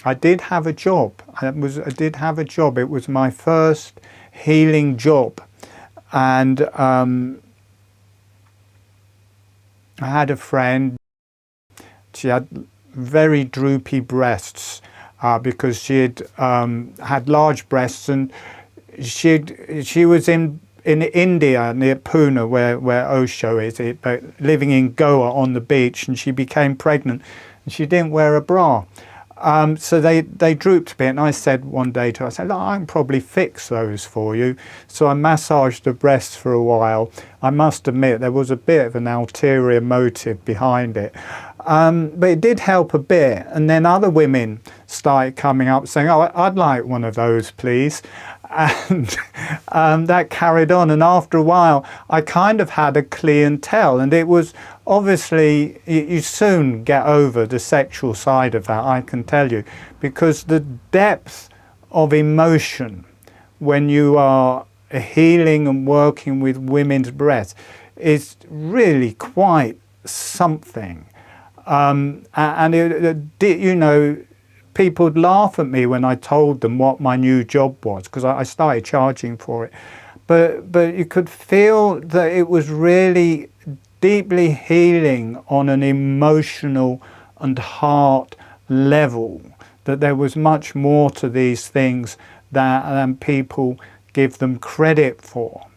I did have a job. I did have a job. It was my first healing job, and I had a friend. She had very droopy breasts because she had had large breasts, and she was in India near Pune, where Osho is, but living in Goa on the beach, and she became pregnant, and she didn't wear a bra. So they drooped a bit, and I said one day to her, I said, I can probably fix those for you. So I massaged the breasts for a while. I must admit there was a bit of an ulterior motive behind it. But it did help a bit. And then other women started coming up saying, oh, I'd like one of those, please. And that carried on. And after a while, I kind of had a clientele. And it was obviously, you soon get over the sexual side of that, I can tell you, because the depth of emotion when you are healing and working with women's breath is really quite something. And you know, people would laugh at me when I told them what my new job was, because I started charging for it. But you could feel that it was really deeply healing on an emotional and heart level, that there was much more to these things than people give them credit for.